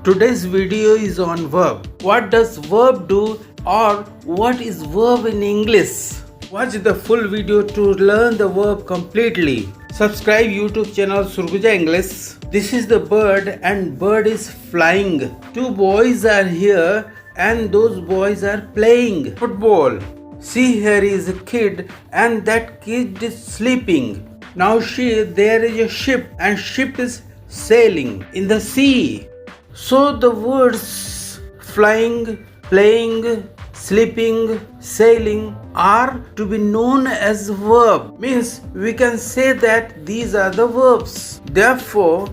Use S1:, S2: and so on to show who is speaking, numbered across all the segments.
S1: Today's video is on verb. What does verb do or what is verb in English? Watch the full video to learn the verb completely. Subscribe YouTube channel Surguja English. This is the bird and bird is flying. Two boys are here and those boys are playing football. See, here is a kid and that kid is sleeping. Now there is a ship and ship is sailing in the sea. So the words flying, playing, sleeping, sailing are to be known as verb. Means we can say that these are the verbs. Therefore,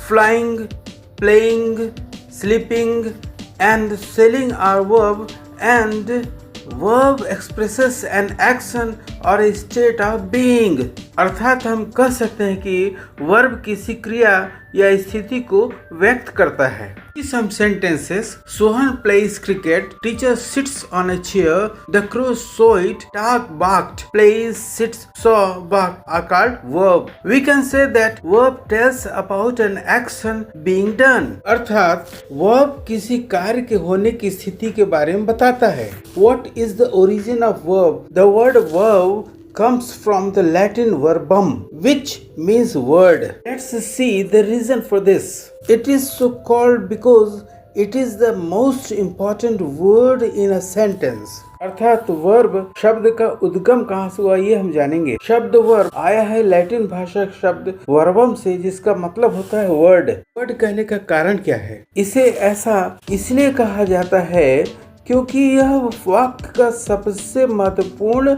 S1: flying, playing, sleeping and sailing are verb, and verb expresses an action or a state of being. अर्थात हम कह सकते हैं कि verb किसी क्रिया या स्थिति को व्यक्त करता है. Some sentences: Sohan plays cricket, teacher sits on a chair, the crow saw it, dog barked, plays, sits, saw, bark are called verb. We can say that verb tells about an action being done. अर्थात verb किसी कार्य के होने की स्थिति के बारे में बताता है. What is the origin of verb? The word verb comes from the Latin verbum, which means word. Let's see the reason for this. It is so called because it is the most important word in a sentence. अर्थात verb शब्द का उद्गम कहाँ से हुआ ये हम जानेंगे. शब्द वर्ब आया है लैटिन भाषा शब्द वर्बम से, जिसका मतलब होता है वर्ड. वर्ड कहने का कारण क्या है? इसे ऐसा इसलिए कहा जाता है क्योंकि यह वाक्य का सबसे महत्वपूर्ण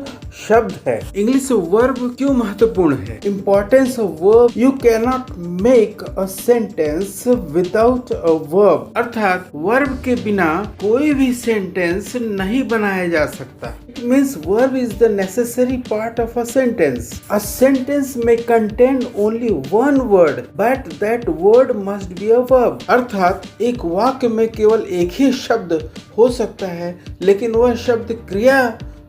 S1: शब्द है. इंग्लिश वर्ब क्यों महत्वपूर्ण है? Importance of verb. You can not make a sentence without a verb. अर्थात वर्ब के बिना कोई भी सेंटेंस नहीं बनाया जा सकता. It means verb is the necessary part of a sentence. A sentence may contain only one word, but that word must be a verb. अर्थात एक वाक्य में केवल एक ही शब्द हो सकता है, लेकिन वह शब्द क्रिया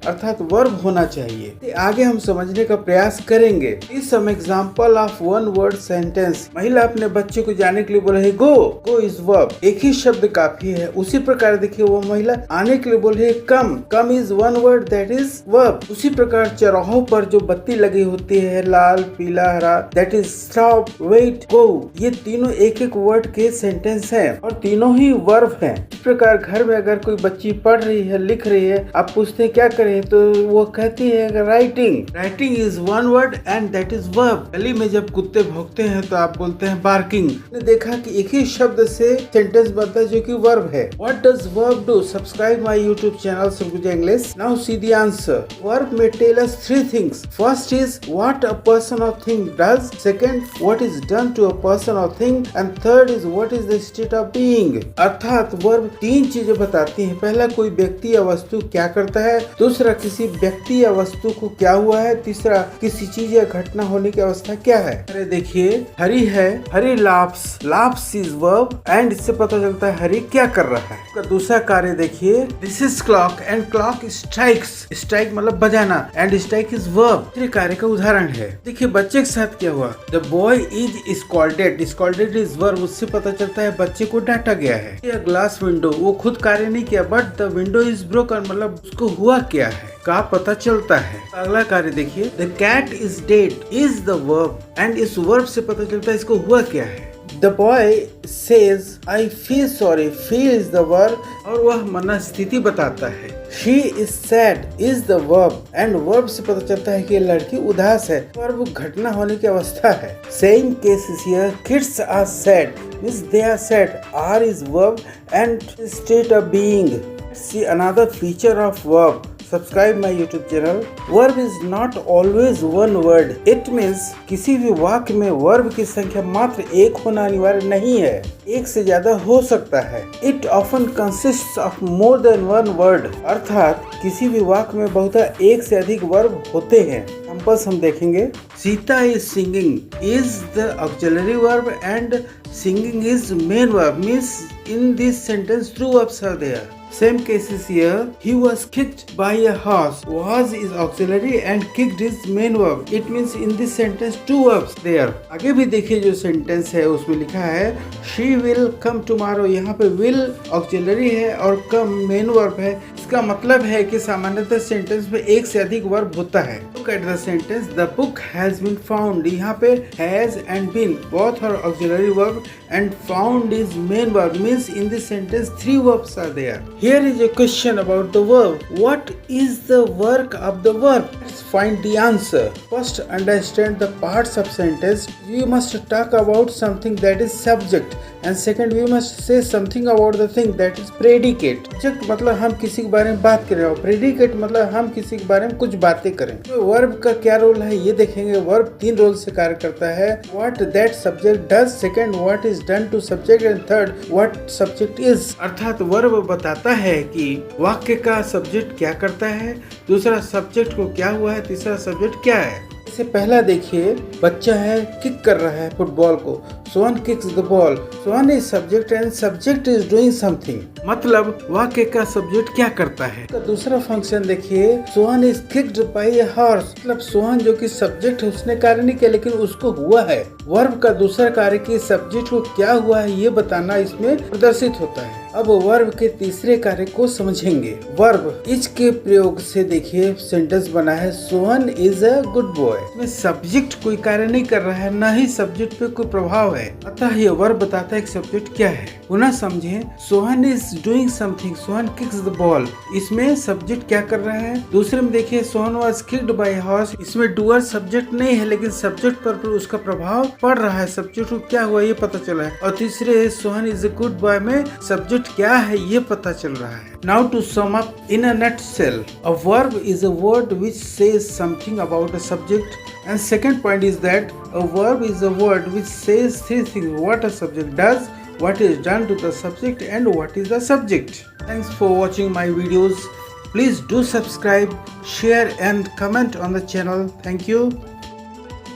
S1: अर्थात वर्ब होना चाहिए. आगे हम समझने का प्रयास करेंगे. इस some example of one word sentence. महिला अपने बच्चे को जाने के लिए बोल रही है गो. गो इज वर्ब. एक ही शब्द काफी है. उसी प्रकार देखिए वो महिला आने के लिए बोल रही है come. Come is one word, that is verb. उसी प्रकार चौराहों पर जो बत्ती लगी होती है लाल पीला हरा, दैट इज स्टॉप, वेट, गो. ये तीनों एक एक वर्ड के सेंटेंस है और तीनों ही वर्ब है. इस प्रकार घर में अगर कोई बच्ची पढ़ रही है, लिख रही है, आप पूछते हैं क्या करें, तो वो कहती है writing. Writing is one word and that is verb. गली में जब कुत्ते भौंकते हैं तो आप बोलते हैं बार्किंग. ने देखा कि एक ही शब्द से सेंटेंस बनता है जो कि वर्ब है. What does verb do? Subscribe my YouTube channel Surguja English. Now see the answer. Verb में tell us three things. First is what a person or thing does. Second, what is done to a person or thing. And third is what is the state of being. अर्थात verb तीन चीजें बताती है. पहला, कोई व्यक्ति या वस्तु क्या करता है. दूसरा, किसी व्यक्ति या वस्तु को क्या हुआ है. तीसरा, किसी चीज या घटना होने की अवस्था क्या है. अरे देखिए, हरी है, Hari laughs. Laughs is verb and इससे पता चलता है हरी क्या कर रहा है. उसका दूसरा कार्य देखिए, this is clock and clock strikes. Strike मतलब बजाना एंड स्ट्राइक इज वर्ब. तीसरे कार्य का उदाहरण है. देखिए बच्चे के साथ क्या हुआ. The boy is scolded. Scolded is verb. उससे पता चलता है बच्चे को डांटा गया है. ग्लास विंडो, वो खुद कार्य नहीं किया but the window is broken, मतलब उसको हुआ क्या है का पता चलता है. अगला कार्य देखिए, the cat is dead is the verb and इस वर्ब से पता चलता है इसको हुआ क्या है. The boy says I feel sorry. Feel is the verb और वह मनस्थिति बताता है. She is sad is the verb and verb से पता चलता है कि लड़की उदास है. वर्ब घटना होने की अवस्था है. Same case is here. Kids are sad means they are sad. R is verb and state of being. See another feature of verb. Subscribe my YouTube channel. Verb is not always one word. It means किसी भी वाक्य में verb की संख्या मात्र एक होना अनिवार्य नहीं है. एक से ज्यादा हो सकता है. It often consists of more than one word. अर्थात किसी भी वाक्य में बहुधा एक से अधिक वर्ब होते हैं. एग्जाम्पल्स हम देखेंगे. Sita is singing is the auxiliary verb and singing is main verb. Means in this sentence two verbs are there. Same case is here. He was kicked by a horse. Was is auxiliary and kicked is main verb. It means in this sentence two verbs there. आगे भी देखिए जो sentence है उसमें लिखा है she will come tomorrow. यहाँ पे will auxiliary है और come main verb है. इसका मतलब है कि सामान्यतः सेंटेंस में एक से अधिक वर्ब होता है. Look at the sentence. The book has been found. यहाँ पे has and been both are auxiliary verb and found is main verb, means in this sentence three verbs are there. Here is a question about the verb. What is the work of the verb? Let's find the answer. First, understand the parts of sentence. We must talk about something that is subject, and second we must say something about the thing that is predicate. Subject मतलब हम किसी के बारे में बात कर रहे हो, predicate मतलब हम किसी के बारे में कुछ बातें करें. तो वर्ब का क्या रोल है ये देखेंगे. वर्ब तीन रोल से कार्य करता है. What that subject does, second what is done to subject, and third what subject is. अर्थात वर्ब बताता है कि वाक्य का सब्जेक्ट क्या करता है, दूसरा सब्जेक्ट को क्या हुआ है, तीसरा सब्जेक्ट क्या है. इससे पहला देखिए, बच्चा है किक कर रहा है फुटबॉल को. Sohan kicks the ball. Sohan is subject and subject is doing something. मतलब वाक्य का सब्जेक्ट क्या करता है. तो दूसरा फंक्शन देखिए, Sohan is kicked bye a horse. मतलब सोहन जो कि सब्जेक्ट है उसने कार्य नहीं किया लेकिन उसको हुआ है. वर्ब का दूसरा कार्य कि सब्जेक्ट को क्या हुआ है ये बताना इसमें प्रदर्शित होता है. अब वर्ब के तीसरे कार्य को समझेंगे. वर्ब इज के प्रयोग से देखिए सेंटेंस बना है Sohan is a good boy. इसमें सब्जेक्ट कोई कार्य नहीं कर रहा है, ना ही सब्जेक्ट पे कोई प्रभाव है. अतः ये वर्ब बताता है कि सब्जेक्ट क्या है. पुनः समझें, Sohan is doing something. Sohan kicks the ball. इसमें सब्जेक्ट क्या कर रहा है. दूसरे में देखिए Sohan was kicked bye horse. इसमें डूअर सब्जेक्ट नहीं है लेकिन सब्जेक्ट पर उसका प्रभाव पड़ रहा है. सब्जेक्ट को क्या हुआ ये पता चला है. और तीसरे Sohan is a good boy में सब्जेक्ट क्या है ये पता चल रहा है. Now to sum up in a nutshell, a verb is a word which says something about a subject, and second point is that a verb is a word which says three things: what a subject does, what is done to the subject, and what is the subject. Thanks for watching my videos. Please do subscribe, share and comment on the channel. Thank you.